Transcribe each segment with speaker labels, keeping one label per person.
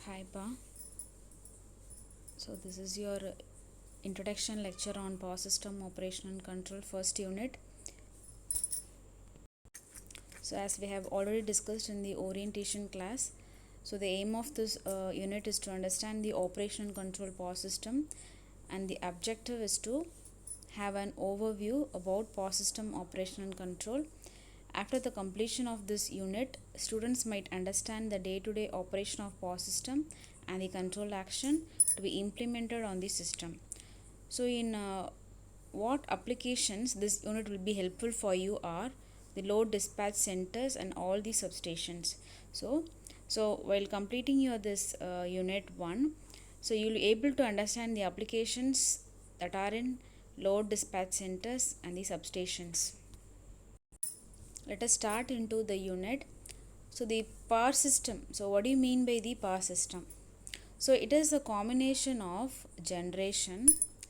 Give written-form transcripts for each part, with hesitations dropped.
Speaker 1: Hi Pa. So this is your introduction lecture on power system operation and control first unit. So as we have already discussed in the orientation class, so the aim of this unit is to understand the operation and control power system, and the objective is to have an overview about power system operation and control. After the completion of this unit, students might understand the day-to-day operation of power system and the control action to be implemented on the system. So in what applications this unit will be helpful for you are the load dispatch centers and all the substations. So while completing your this unit 1, so you will be able to understand the applications that are in load dispatch centers and the substations. Let us start into the unit. So the power system. So what do you mean by the power system? So it is a combination of generation,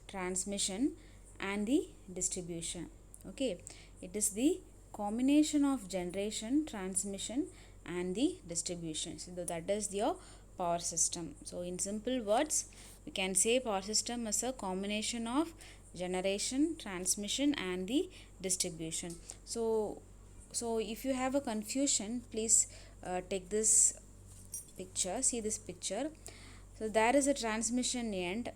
Speaker 1: transmission and the distribution. Okay, it is the combination of generation, transmission and the distribution. So that is your power system. So in simple words, we can say power system is a combination of generation, transmission and the distribution. So if you have a confusion, please take this picture, see this picture. So there is a transmission end.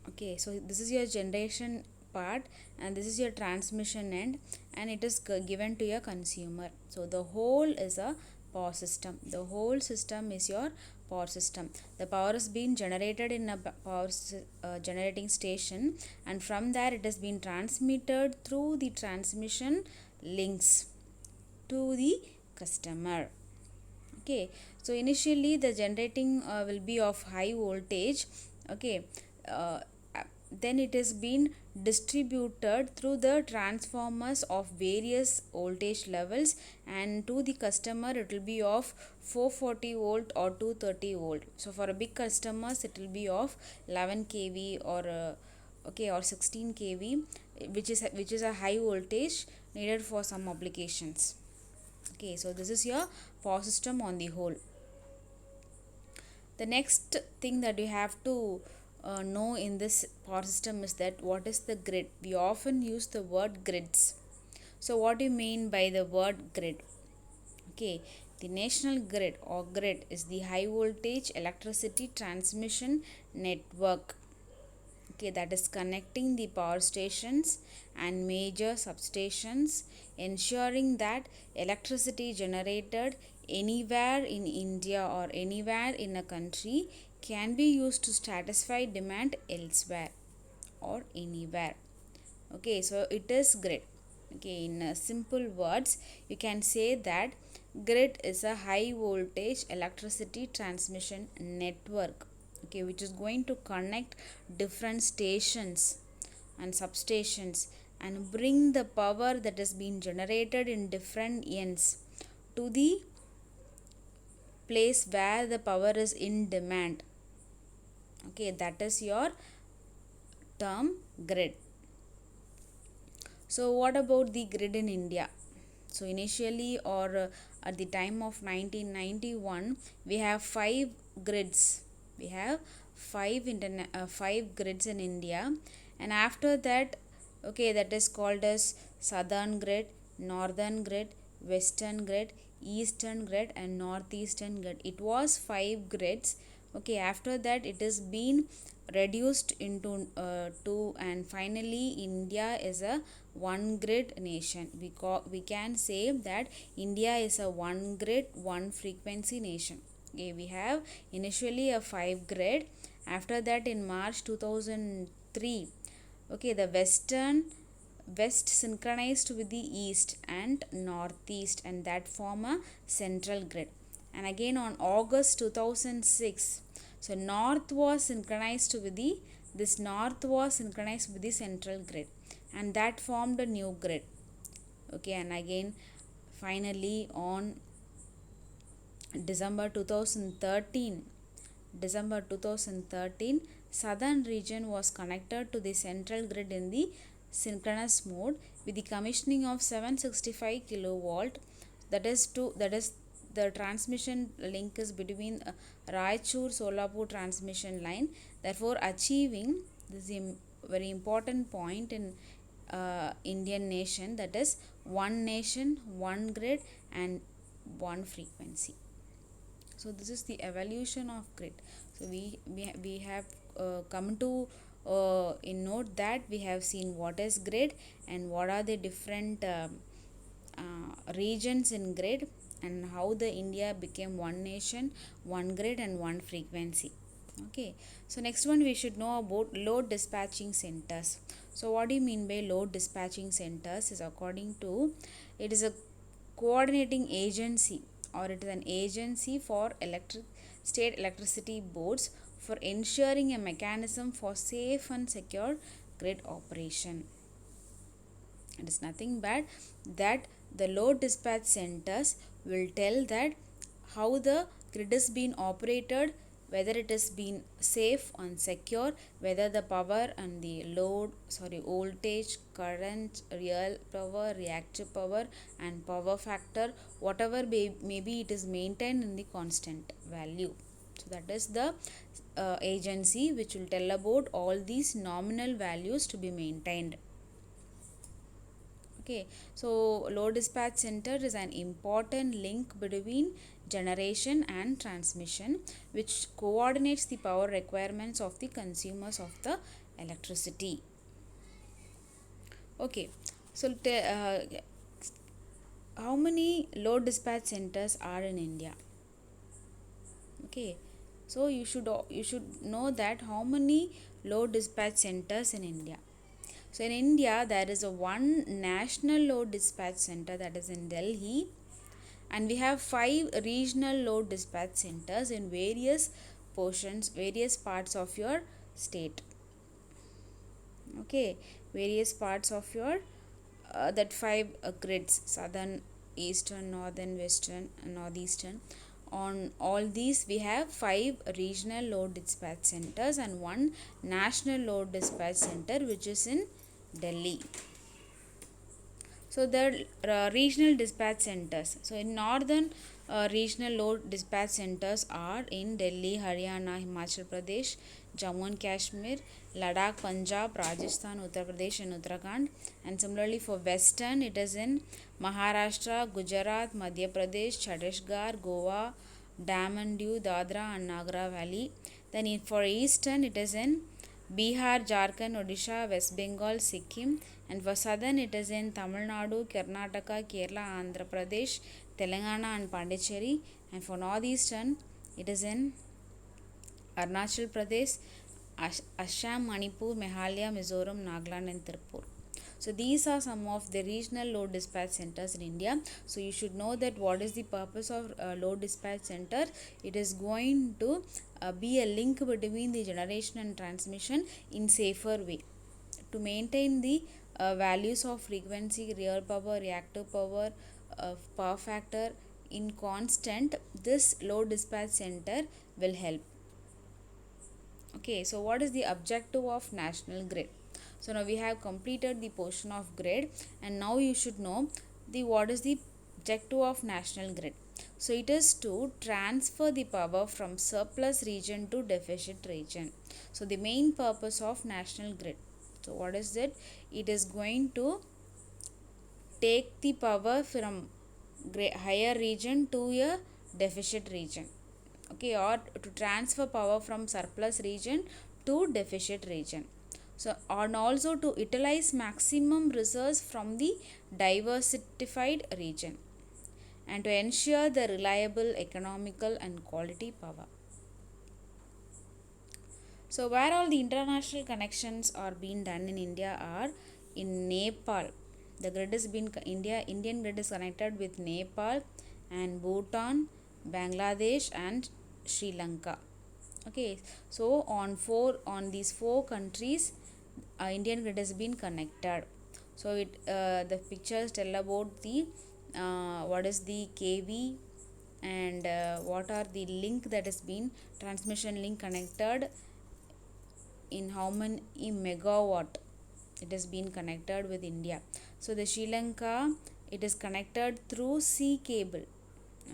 Speaker 1: Okay, so this is your generation part and this is your transmission end, and it is given to your consumer. So the whole is a power system. The whole system is your power system. The power is being generated in a power generating station, and from there it has been transmitted through the transmission links to the customer. Okay, so initially the generating will be of high voltage. Okay, uh, then it has been distributed through the transformers of various voltage levels, and to the customer it will be of 440 volt or 230 volt. So for a big customers it will be of 11 kV or or 16 kV, which is a high voltage needed for some applications. Okay, so this is your power system on the whole. The next thing that you have to know in this power system is that what is the grid. We often use the word grids. So what do you mean by the word grid? Okay, the national grid or grid is the high voltage electricity transmission network, okay, that is connecting the power stations and major substations, ensuring that electricity generated anywhere in India or anywhere in a country can be used to satisfy demand elsewhere or anywhere. Okay, so it is grid. Okay, in simple words you can say that grid is a high voltage electricity transmission network, okay, which is going to connect different stations and substations and bring the power that is being generated in different ends to the place where the power is in demand. Okay, that is your term grid. So what about the grid in India? So initially or at the time of 1991 we have 5 grids. We have 5 grids in India, and after that, okay, that is called as southern grid, northern grid, western grid, eastern grid and northeastern grid. It was 5 grids. Okay, after that it has been reduced into 2, and finally India is a one grid nation. We can say that India is a one grid one frequency nation. Okay, we have initially a 5 grid. After that in March 2003, okay, the west synchronized with the east and northeast, and that form a central grid. And again on August 2006, so north was synchronized with the central grid, and that formed a new grid. Okay, and again finally on December 2013, southern region was connected to the central grid in the synchronous mode with the commissioning of 765 kilovolt, that is the transmission link is between Raichur Solapur transmission line, therefore achieving this very important point in Indian nation, that is one nation, one grid and one frequency. So this is the evolution of grid. So we have come to in note that we have seen what is grid and what are the different regions in grid, and how the India became one nation, one grid and one frequency. Okay, so next one we should know about load dispatching centers. So what do you mean by load dispatching centers? Is according to, it is a coordinating agency, or it is an agency for state electricity boards for ensuring a mechanism for safe and secure grid operation. It is nothing but that the load dispatch centers will tell that how the grid is being operated, whether it is being safe and secure, whether the power and the voltage, current, real power, reactive power and power factor, whatever maybe it is maintained in the constant value. So that is the agency which will tell about all these nominal values to be maintained. Okay, so load dispatch center is an important link between generation and transmission, which coordinates the power requirements of the consumers of the electricity. Okay, so how many load dispatch centers are in India? Okay, so you should know that how many load dispatch centers in India. So in India, there is a one national load dispatch center, that is in Delhi, and we have 5 regional load dispatch centers in various portions, various parts of your state. Okay, various parts of your that 5 grids: southern, eastern, northern, western, northeastern. On all these, we have 5 regional load dispatch centers and one national load dispatch center, which is in Delhi. So the regional dispatch centers. So in northern regional load dispatch centers are in Delhi, Haryana, Himachal Pradesh, Jammu and Kashmir, Ladakh, Punjab, Rajasthan, Uttar Pradesh and Uttarakhand. And similarly for western, it is in Maharashtra, Gujarat, Madhya Pradesh, Chhattisgarh, Goa, Daman Diu, Dadra and Nagar Valley. Then for eastern, it is in Bihar, Jharkhand, Odisha, West Bengal, Sikkim. And for southern, it is in Tamil Nadu, Karnataka, Kerala, Andhra Pradesh, Telangana and Pondicherry. And for northeastern, it is in Arunachal Pradesh, Assam, Manipur, Meghalaya, Mizoram, Nagaland and Tripura. So these are some of the regional load dispatch centers in India. So you should know that what is the purpose of load dispatch center. It is going to be a link between the generation and transmission in safer way to maintain the values of frequency, real power, reactive power, power factor in constant. This load dispatch center will help. Okay, so what is the objective of national grid? So now we have completed the portion of grid, and now you should know the what is the objective of national grid. So it is to transfer the power from surplus region to deficit region. So the main purpose of national grid. So what is it? It is going to take the power from higher region to a deficit region. Okay, or to transfer power from surplus region to deficit region. So and also to utilize maximum resource from the diversified region, and to ensure the reliable, economical and quality power. So where all the international connections are being done in India are in Nepal. The grid is been Indian grid is connected with Nepal and Bhutan, Bangladesh and Sri Lanka. Okay, so on these 4 countries, Indian grid has been connected. So the pictures tell about the what is the kV and what are the link that has been transmission link connected, in how many megawatt it has been connected with India. So the Sri Lanka, it is connected through sea cable.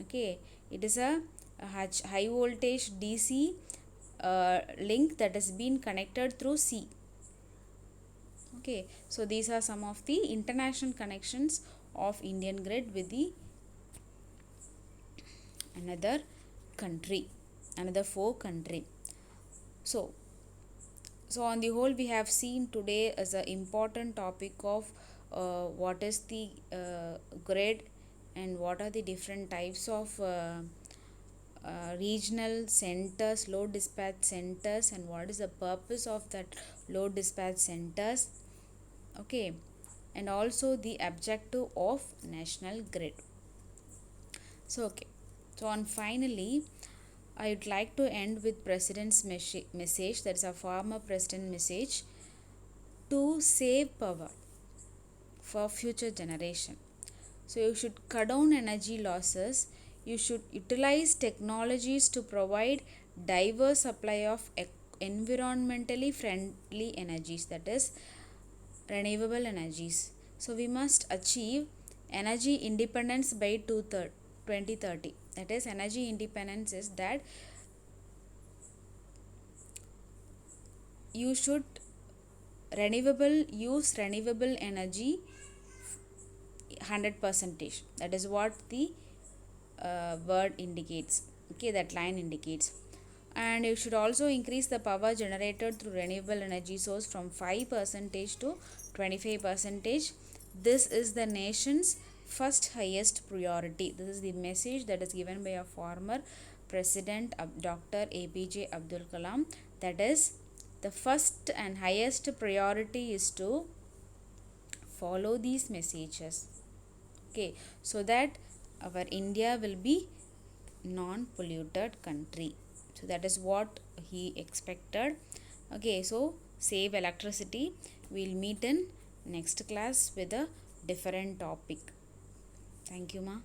Speaker 1: Okay, it is a high voltage DC link that has been connected through sea. Okay, so these are some of the international connections of Indian grid with the another country, another four country. So on the whole, we have seen today as an important topic of what is the grid and what are the different types of regional centers, load dispatch centers, and what is the purpose of that load dispatch centers. Okay, and also the objective of national grid. So okay, so on finally, I would like to end with president's message, that is a former president message, to save power for future generation. So you should cut down energy losses. You should utilize technologies to provide diverse supply of environmentally friendly energies, that is renewable energies. So we must achieve energy independence by 2030. That is, energy independence is that you should use renewable energy 100 percentage. That is what the word indicates. Okay, that line indicates. And you should also increase the power generated through renewable energy source from 5 percentage to 25 percentage. This is the nation's first highest priority. This is the message that is given by a former president, Dr. APJ Abdul Kalam. That is, the first and highest priority is to follow these messages. Okay, so that our India will be non-polluted country. So that is what he expected. Okay, so save electricity. We'll meet in next class with a different topic. Thank you, ma.